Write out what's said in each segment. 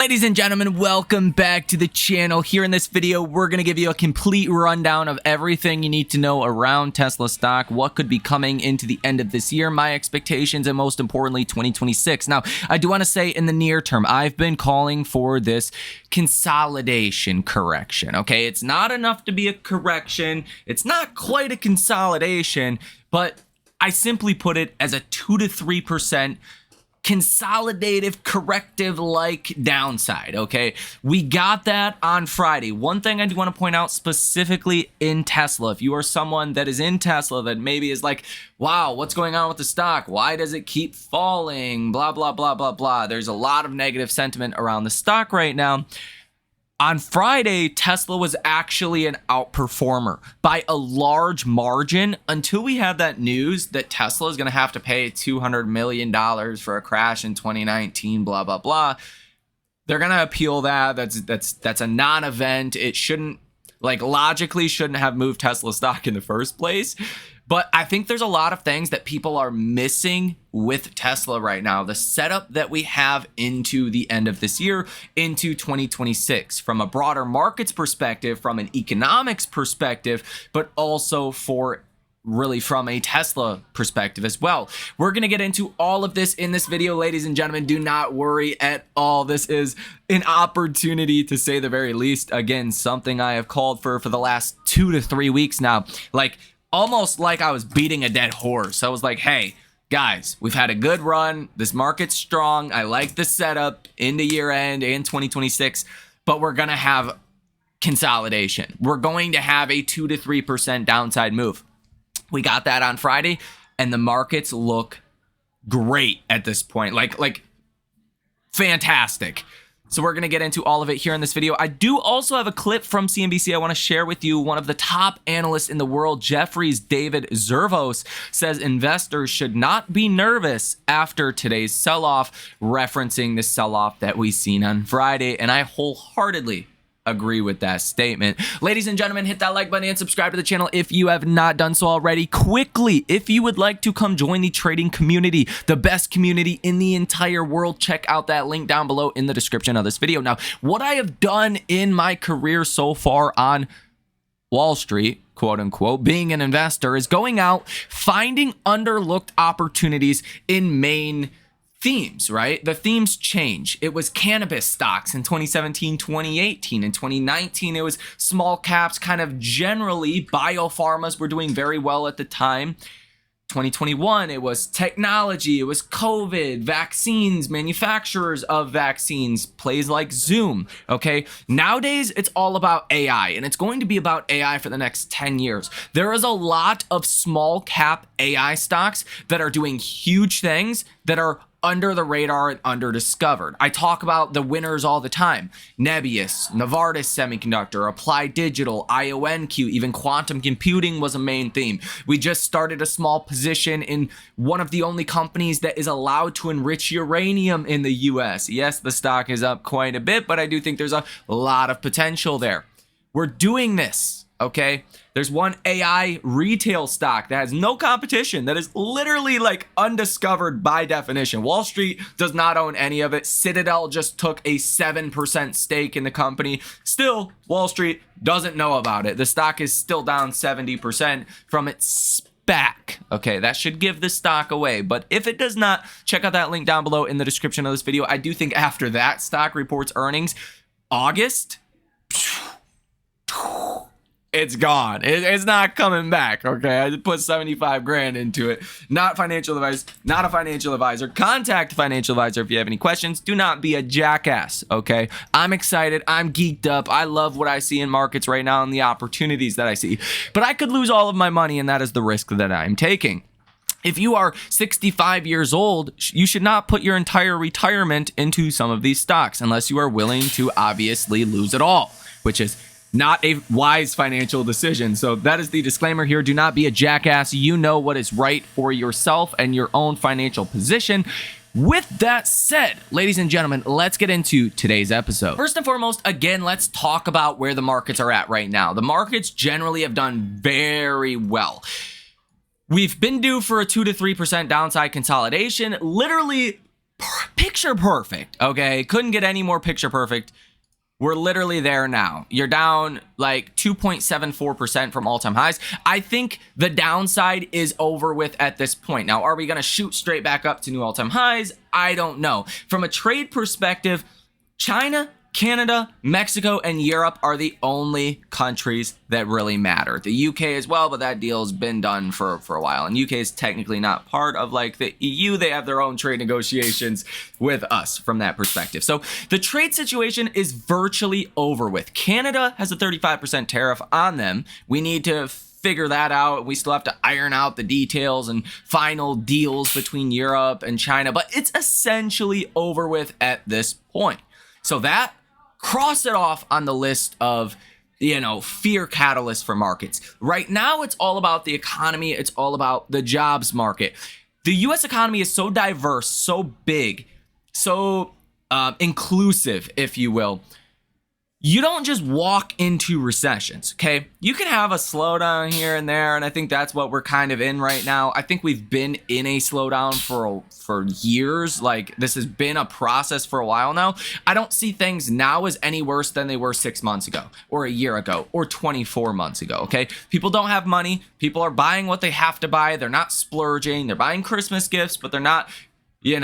Ladies and gentlemen, welcome back to the channel. Here in this video, we're going to give you a complete rundown of everything you need to know around Tesla stock, what could be coming into the end of this year, my expectations, and most importantly, 2026. Now, I do want to say in the near term, I've been calling for this consolidation correction, okay? It's not enough to be a correction. It's not quite a consolidation, but I simply put it as a 2 to 3% consolidative corrective like downside. Okay, we got that on Friday. One thing I do want to point out specifically in Tesla, if you are someone that is in Tesla that maybe is like, wow, what's going on with the stock, why does it keep falling, blah blah blah blah blah, there's a lot of negative sentiment around the stock right now. On Friday, Tesla was actually an outperformer by a large margin until we had that news that Tesla is going to have to pay $200 million for a crash in 2019, blah, blah, blah. They're going to appeal that. That's a non-event. It shouldn't, logically shouldn't have moved Tesla stock in the first place. But I think there's a lot of things that people are missing with Tesla right now. The setup that we have into the end of this year, into 2026, from a broader markets perspective, from an economics perspective, but also from a Tesla perspective as well. We're going to get into all of this in this video, ladies and gentlemen. Do not worry at all. This is an opportunity, to say the very least. Again, something I have called for the last 2 to 3 weeks now. Almost like I was beating a dead horse. I was like, hey, guys, we've had a good run. This market's strong. I like the setup into year end and 2026, but we're going to have consolidation. We're going to have a 2 to 3% downside move. We got that on Friday, and the markets look great at this point. Like fantastic. So we're going to get into all of it here in this video. I do also have a clip from CNBC I want to share with you. One of the top analysts in the world, Jefferies' David Zervos, says investors should not be nervous after today's sell-off, referencing the sell-off that we seen on Friday. And I wholeheartedly agree with that statement. Ladies and gentlemen, hit that like button and subscribe to the channel if you have not done so already. Quickly, if you would like to come join the trading community, the best community in the entire world, check out that link down below in the description of this video. Now, what I have done in my career so far on Wall Street, quote unquote, being an investor, is going out, finding underlooked opportunities in main themes, right? The themes change. It was cannabis stocks in 2017, 2018. In 2019, it was small caps, kind of generally. Biopharmas were doing very well at the time. 2021, it was technology, it was COVID, vaccines, manufacturers of vaccines, plays like Zoom, okay? Nowadays, it's all about AI, and it's going to be about AI for the next 10 years. There is a lot of small cap AI stocks that are doing huge things that are under the radar and under discovered. I talk about the winners all the time. Nebius, Novartis Semiconductor, Applied Digital, IONQ, even quantum computing was a main theme. We just started a small position in one of the only companies that is allowed to enrich uranium in the US. Yes, the stock is up quite a bit, but I do think there's a lot of potential there. We're doing this, okay? There's one AI retail stock that has no competition, that is literally undiscovered by definition. Wall Street does not own any of it. Citadel just took a 7% stake in the company. Still, Wall Street doesn't know about it. The stock is still down 70% from its SPAC. Okay, that should give the stock away. But if it does not, check out that link down below in the description of this video. I do think after that stock reports earnings, August, it's gone. It's not coming back, okay? I put 75 grand into it. Not financial advice, not a financial advisor. Contact a financial advisor if you have any questions. Do not be a jackass, okay? I'm excited. I'm geeked up. I love what I see in markets right now and the opportunities that I see. But I could lose all of my money, and that is the risk that I'm taking. If you are 65 years old, you should not put your entire retirement into some of these stocks unless you are willing to obviously lose it all, which is not a wise financial decision. So that is the disclaimer here. Do not be a jackass. You know what is right for yourself and your own financial position. With that said, ladies and gentlemen, let's get into today's episode. First and foremost, again, let's talk about where the markets are at right now. The markets generally have done very well. We've been due for a 2 to 3% downside consolidation literally picture perfect, okay? Couldn't get any more picture perfect. We're literally there now. You're down like 2.74% from all-time highs. I think the downside is over with at this point. Now, are we going to shoot straight back up to new all-time highs? I don't know. From a trade perspective, China, Canada, Mexico, and Europe are the only countries that really matter. The UK as well, but that deal's been done for a while. And UK is technically not part of like the EU. They have their own trade negotiations with us from that perspective. So the trade situation is virtually over with. Canada has a 35% tariff on them. We need to figure that out. We still have to iron out the details and final deals between Europe and China, but it's essentially over with at this point. So that, cross it off on the list of, fear catalysts for markets. Right now, it's all about the economy. It's all about the jobs market. The U.S. economy is so diverse, so big, so inclusive, if you will. You don't just walk into recessions, okay? You can have a slowdown here and there, and I think that's what we're kind of in right now. I think we've been in a slowdown for years. Like, this has been a process for a while now. I don't see things now as any worse than they were 6 months ago, or a year ago, or 24 months ago, okay? People don't have money. People are buying what they have to buy. They're not splurging. They're buying Christmas gifts, but they're not, you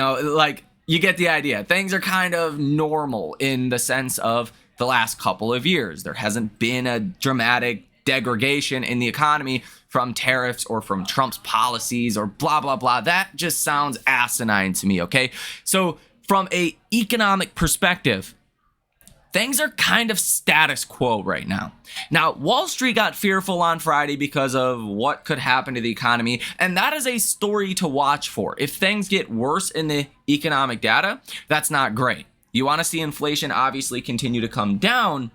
get the idea. Things are kind of normal in the sense of the last couple of years. There hasn't been a dramatic degradation in the economy from tariffs or from Trump's policies or blah, blah, blah. That just sounds asinine to me, okay? So from a economic perspective, things are kind of status quo right now. Now, Wall Street got fearful on Friday because of what could happen to the economy, and that is a story to watch for. If things get worse in the economic data, that's not great. You want to see inflation obviously continue to come down,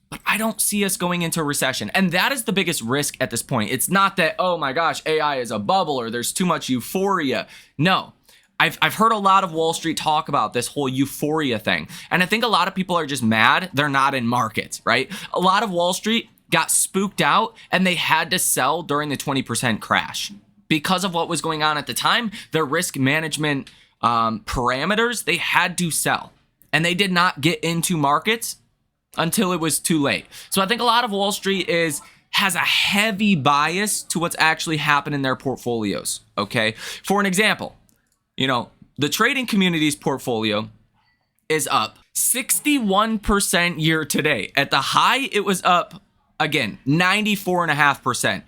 but I don't see us going into a recession. And that is the biggest risk at this point. It's not that, oh my gosh, AI is a bubble or there's too much euphoria. No, I've heard a lot of Wall Street talk about this whole euphoria thing. And I think a lot of people are just mad they're not in markets, right? A lot of Wall Street got spooked out and they had to sell during the 20% crash. Because of what was going on at the time, their risk management parameters, they had to sell. And they did not get into markets until it was too late. So I think a lot of Wall Street has a heavy bias to what's actually happened in their portfolios, okay? For an example, the trading community's portfolio is up 61% year to date. At the high, it was up, again, 94.5%. Let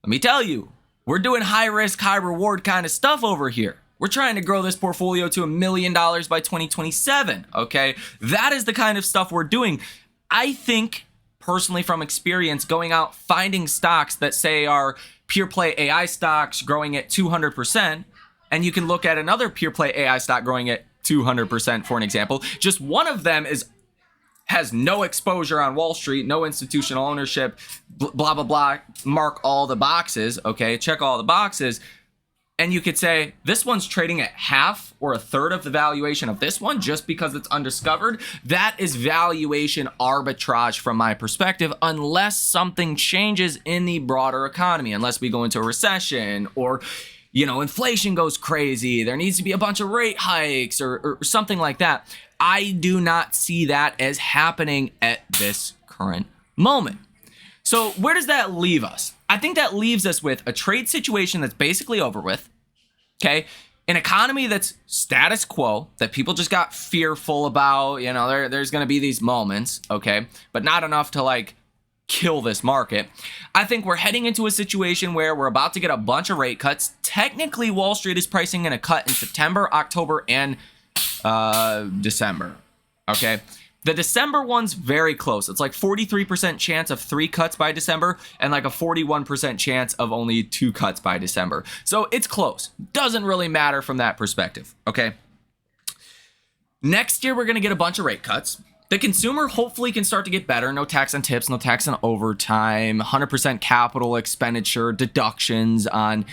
me tell you, we're doing high risk, high reward kind of stuff over here. We're trying to grow this portfolio to $1 million by 2027, okay? That is the kind of stuff we're doing. I think, personally from experience, going out, finding stocks that say are pure play AI stocks growing at 200%, and you can look at another pure play AI stock growing at 200%, for an example. Just one of them has no exposure on Wall Street, no institutional ownership, blah, blah, blah, mark all the boxes, okay? Check all the boxes. And you could say, this one's trading at half or a third of the valuation of this one just because it's undiscovered. That is valuation arbitrage from my perspective, unless something changes in the broader economy, unless we go into a recession or, inflation goes crazy. There needs to be a bunch of rate hikes or something like that. I do not see that as happening at this current moment. So where does that leave us? I think that leaves us with a trade situation that's basically over with, okay? An economy that's status quo, that people just got fearful about, there's going to be these moments, okay? But not enough to, kill this market. I think we're heading into a situation where we're about to get a bunch of rate cuts. Technically, Wall Street is pricing in a cut in September, October, and December, okay? The December one's very close. It's like 43% chance of 3 cuts by December and like a 41% chance of only 2 cuts by December. So it's close. Doesn't really matter from that perspective, okay? Next year, we're going to get a bunch of rate cuts. The consumer hopefully can start to get better. No tax on tips, no tax on overtime, 100% capital expenditure deductions on,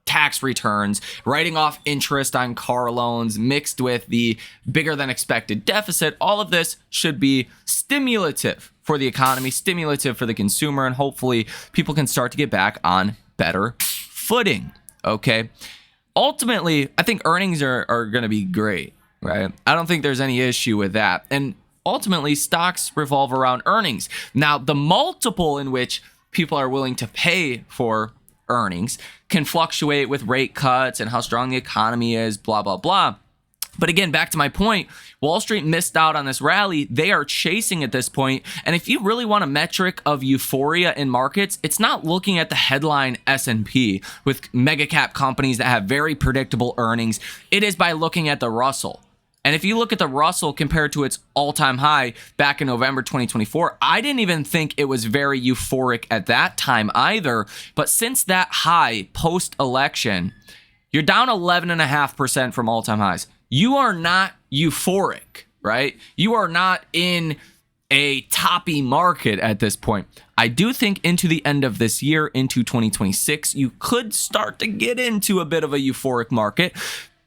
tax returns, writing off interest on car loans mixed with the bigger than expected deficit. All of this should be stimulative for the economy, stimulative for the consumer, and hopefully people can start to get back on better footing, okay? ultimately, I think earnings are going to be great, right? I don't think there's any issue with that. And ultimately, stocks revolve around earnings. Now, the multiple in which people are willing to pay for earnings can fluctuate with rate cuts and how strong the economy is, blah, blah, blah. But again, back to my point, Wall Street missed out on this rally. They are chasing at this point. And if you really want a metric of euphoria in markets, it's not looking at the headline S&P with mega cap companies that have very predictable earnings. It is by looking at the Russell. And if you look at the Russell compared to its all-time high back in November 2024, I didn't even think it was very euphoric at that time either. But since that high post-election, you're down 11.5% from all-time highs. You are not euphoric, right? You are not in a toppy market at this point. I do think into the end of this year, into 2026, you could start to get into a bit of a euphoric market,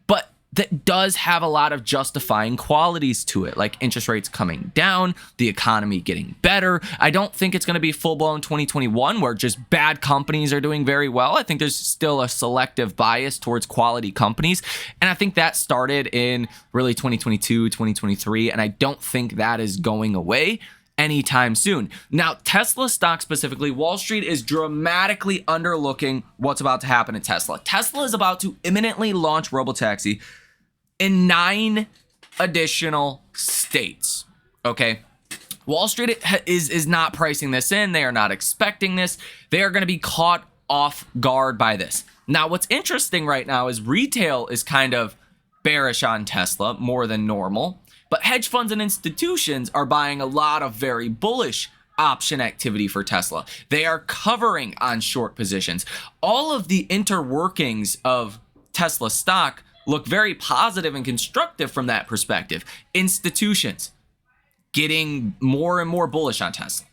but that does have a lot of justifying qualities to it, like interest rates coming down, the economy getting better. I don't think it's going to be full-blown 2021 where just bad companies are doing very well. I think there's still a selective bias towards quality companies, and I think that started in really 2022, 2023, and I don't think that is going away anytime soon. Now, Tesla stock specifically, Wall Street is dramatically underlooking what's about to happen at Tesla. Tesla is about to imminently launch robotaxi in 9 additional states, okay? Wall Street is not pricing this in. They are not expecting this. They are going to be caught off guard by this. Now, what's interesting right now is retail is kind of bearish on Tesla more than normal, but hedge funds and institutions are buying a lot of very bullish option activity for Tesla. They are covering on short positions. All of the interworkings of Tesla stock look very positive and constructive from that perspective. Institutions getting more and more bullish on Tesla.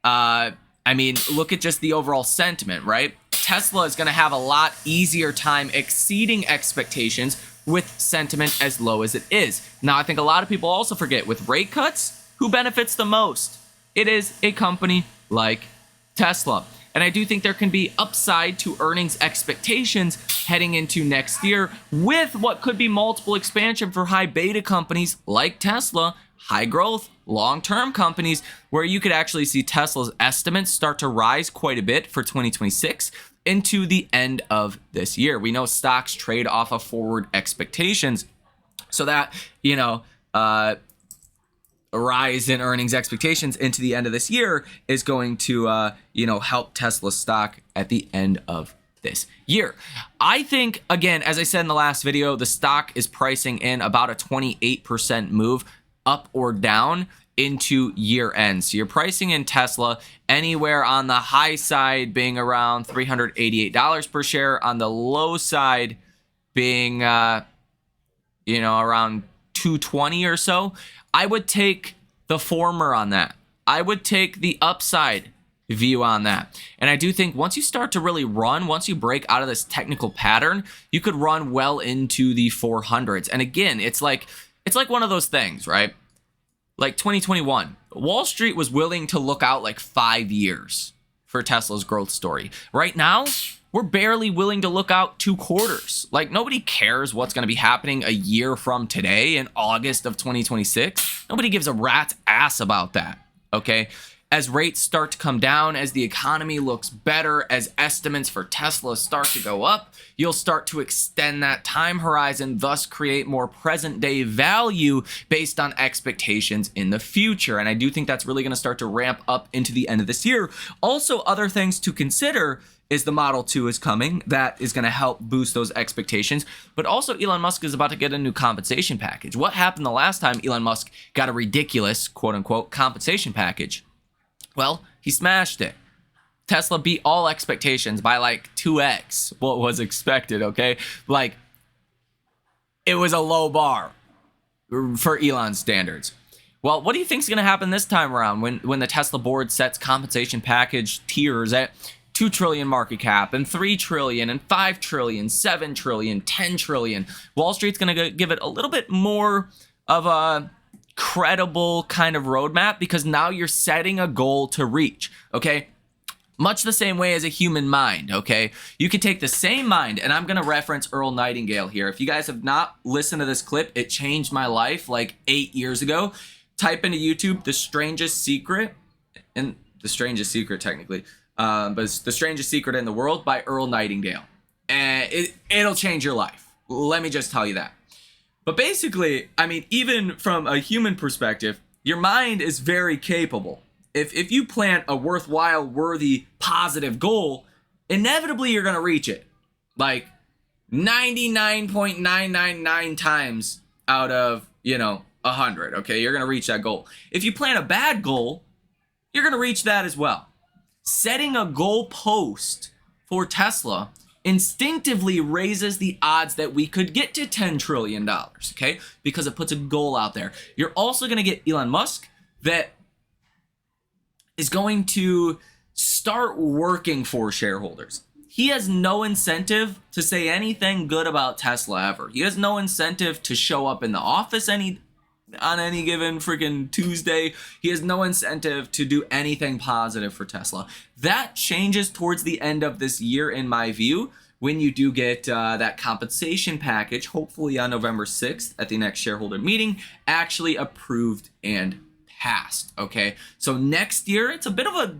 I mean, look at just the overall sentiment, right? Tesla is going to have a lot easier time exceeding expectations with sentiment as low as it is. Now, I think a lot of people also forget with rate cuts, who benefits the most? It is a company like Tesla. And I do think there can be upside to earnings expectations heading into next year with what could be multiple expansion for high beta companies like Tesla, high growth, long-term companies, where you could actually see Tesla's estimates start to rise quite a bit for 2026 into the end of this year. We know stocks trade off of forward expectations, so that, a rise in earnings expectations into the end of this year is going to, help Tesla stock at the end of this year. I think, again, as I said in the last video, the stock is pricing in about a 28% move up or down into year end. So you're pricing in Tesla anywhere on the high side being around $388 per share, on the low side being, around 220 or so. I would take the former on that. I would take the upside view on that. And I do think once you start to really run, once you break out of this technical pattern, you could run well into the 400s. And again, it's like one of those things, right? Like 2021, Wall Street was willing to look out like 5 years for Tesla's growth story. Right now, we're barely willing to look out 2 quarters. Like, nobody cares what's going to be happening a year from today in August of 2026. Nobody gives a rat's ass about that, okay? As rates start to come down, as the economy looks better, as estimates for Tesla start to go up, you'll start to extend that time horizon, thus create more present day value based on expectations in the future. And I do think that's really going to start to ramp up into the end of this year. Also, other things to consider is the Model 2 is coming. That is going to help boost those expectations. But also, Elon Musk is about to get a new compensation package. What happened the last time Elon Musk got a ridiculous, quote unquote, compensation package? Well, he smashed it. Tesla beat all expectations by like 2x what was expected, okay? Like, it was a low bar for Elon's standards. Well, what do you think is going to happen this time around when the Tesla board sets compensation package tiers at 2 trillion market cap and 3 trillion and 5 trillion, 7 trillion, 10 trillion? Wall Street's going to give it a little bit more of a credible kind of roadmap because now you're setting a goal to reach, okay? Much the same way as a human mind, okay? You could take the same mind, and I'm gonna reference Earl Nightingale here. If you guys have not listened to this clip, it changed my life like 8 years ago. Type into YouTube, The Strangest Secret, and The Strangest Secret technically, but it's The Strangest Secret in the World by Earl Nightingale. And it'll change your life. Let me just tell you that. But basically, I mean, even from a human perspective, your mind is very capable. If you plant a worthwhile, worthy, positive goal, inevitably you're going to reach it. Like 99.999 times out of, 100, okay? You're going to reach that goal. If you plant a bad goal, you're going to reach that as well. Setting a goal post for Tesla instinctively raises the odds that we could get to $10 trillion, okay? Because it puts a goal out there. You're also going to get Elon Musk that is going to start working for shareholders. He has no incentive to say anything good about Tesla ever. He has no incentive to show up in the office on any given freaking Tuesday. He has no incentive to do anything positive for Tesla. That changes towards the end of this year, in my view, when you do get that compensation package, hopefully on November 6th at the next shareholder meeting, actually approved and passed, okay? So next year, it's a bit of a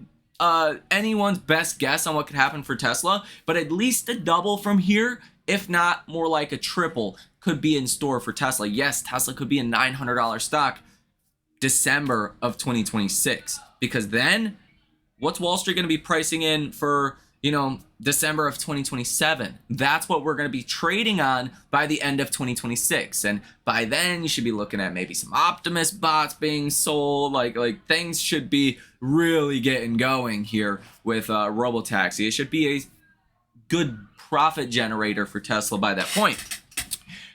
anyone's best guess on what could happen for Tesla, but at least a double from here, if not more like a triple, could be in store for Tesla. Yes, Tesla could be a $900 stock December of 2026, because then what's Wall Street going to be pricing in for, December of 2027? That's what we're going to be trading on by the end of 2026. And by then you should be looking at maybe some Optimus bots being sold. Like things should be really getting going here with Robotaxi. It should be a good profit generator for Tesla by that point.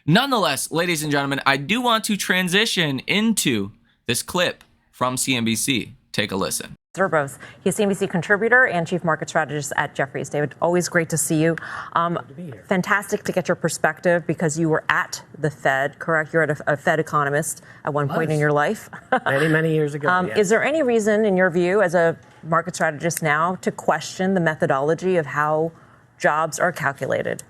Nonetheless, ladies and gentlemen, I do want to transition into this clip from CNBC. Take a listen. Zerbos. He's a CNBC contributor and chief market strategist at Jefferies. David, always great to see you. Good to be here. Fantastic to get your perspective, because you were at the Fed, correct? You're a Fed economist at one point in your life. many years ago. Yes. Is there any reason, in your view, as a market strategist now, to question the methodology of how jobs are calculated?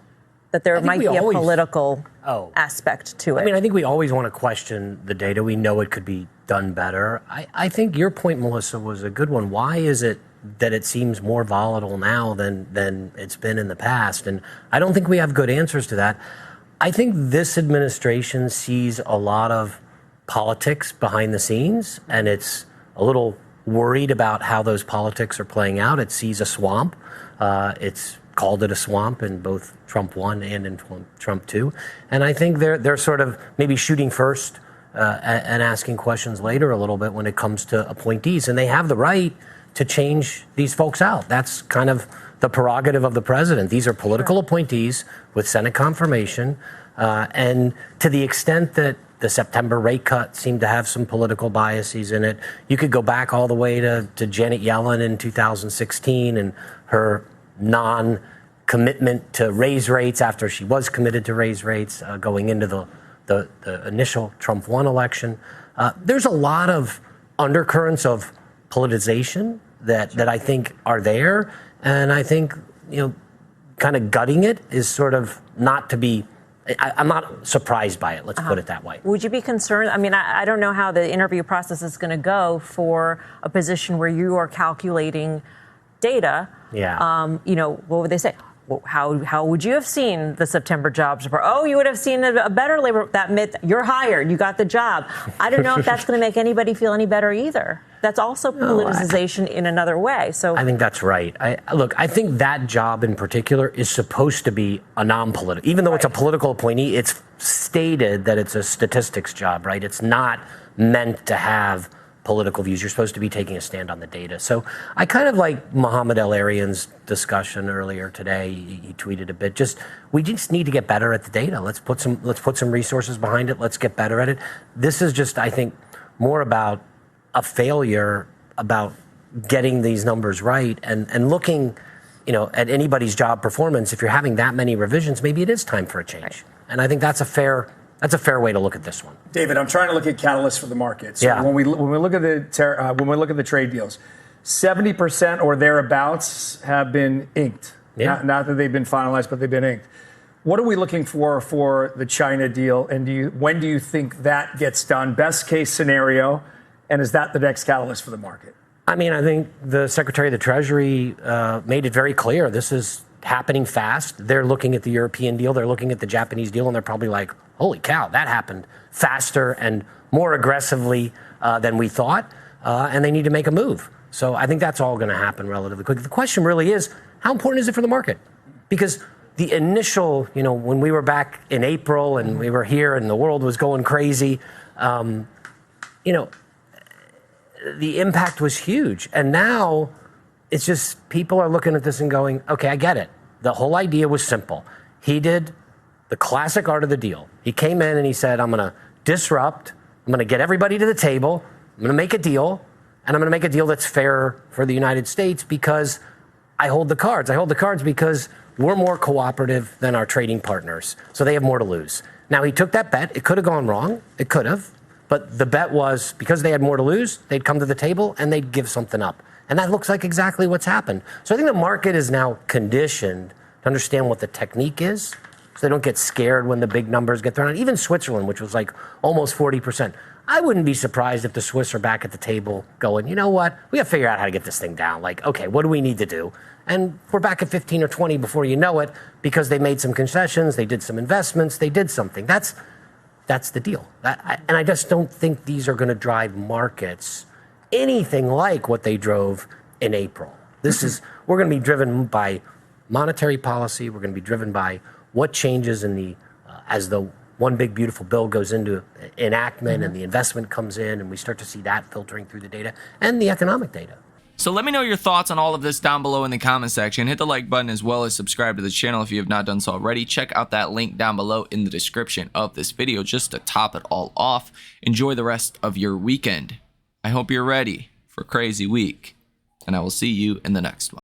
That there might be a political aspect to it? I mean, I think we always want to question the data. We know it could be done better. I think your point, Melissa, was a good one. Why is it that it seems more volatile now than it's been in the past? And I don't think we have good answers to that. I think this administration sees a lot of politics behind the scenes, and it's a little worried about how those politics are playing out. It sees a swamp. It's called it a swamp in both Trump 1 and in Trump 2. And I think they're sort of maybe shooting first and asking questions later a little bit when it comes to appointees. And they have the right to change these folks out. That's kind of the prerogative of the president. These are political appointees with Senate confirmation. And to the extent that the September rate cut seemed to have some political biases in it, you could go back all the way to Janet Yellen in 2016 and her non-commitment to raise rates after she was committed to raise rates going into the initial Trump 1 election. There's a lot of undercurrents of politicization that I think are there. And I think, kind of gutting it is sort of not to be, I'm not surprised by it. Let's put it that way. Would you be concerned? I mean, I don't know how the interview process is going to go for a position where you are calculating data. Yeah. What would they say? Well, how would you have seen the September jobs report? Oh, you would have seen a better labor. That myth, you're hired, you got the job. I don't know if that's going to make anybody feel any better either. That's also politicization in another way. So I think that's right. I think that job in particular is supposed to be a non-political. Even though it's a political appointee, it's stated that it's a statistics job, right? It's not meant to have political views. You're supposed to be taking a stand on the data. So I kind of like Mohamed El-Arian's discussion earlier today. He tweeted a bit. We just need to get better at the data. Let's put some resources behind it. Let's get better at it. This is just, I think, more about a failure about getting these numbers right and looking, at anybody's job performance. If you're having that many revisions, maybe it is time for a change. Right. And I think that's a fair way to look at this one. David, I'm trying to look at catalysts for the market. So when we look at the trade deals, 70% or thereabouts have been inked. Yeah. Not that they've been finalized, but they've been inked. What are we looking for the China deal? And when do you think that gets done? Best case scenario, and is that the next catalyst for the market? I mean, I think the Secretary of the Treasury made it very clear this is happening fast. They're looking at the European deal, they're looking at the Japanese deal, and they're probably like, holy cow, that happened faster and more aggressively than we thought, and they need to make a move. So I think that's all going to happen relatively quick. The question really is, how important is it for the market? Because the initial, when we were back in April and we were here and the world was going crazy, the impact was huge. And now it's just people are looking at this and going, okay, I get it. The whole idea was simple. He did the classic art of the deal. He came in and he said, I'm going to disrupt. I'm going to get everybody to the table. I'm going to make a deal. And I'm going to make a deal that's fair for the United States because I hold the cards. I hold the cards because we're more cooperative than our trading partners. So they have more to lose. Now, he took that bet. It could have gone wrong. It could have. But the bet was because they had more to lose, they'd come to the table and they'd give something up. And that looks like exactly what's happened. So I think the market is now conditioned to understand what the technique is so they don't get scared when the big numbers get thrown out. Even Switzerland, which was like almost 40%. I wouldn't be surprised if the Swiss are back at the table going, you know what? We got to figure out how to get this thing down. Like, okay, what do we need to do? And we're back at 15 or 20 before you know it because they made some concessions, they did some investments, they did something. That's the deal. And I just don't think these are going to drive markets anything like what they drove in April. We're going to be driven by monetary policy. We're going to be driven by what changes as the one big beautiful bill goes into enactment and the investment comes in and we start to see that filtering through the data and the economic data. So let me know your thoughts on all of this down below in the comment section. Hit the like button as well as subscribe to the channel if you have not done so already. Check out that link down below in the description of this video just to top it all off. Enjoy the rest of your weekend. I hope you're ready for a crazy week, and I will see you in the next one.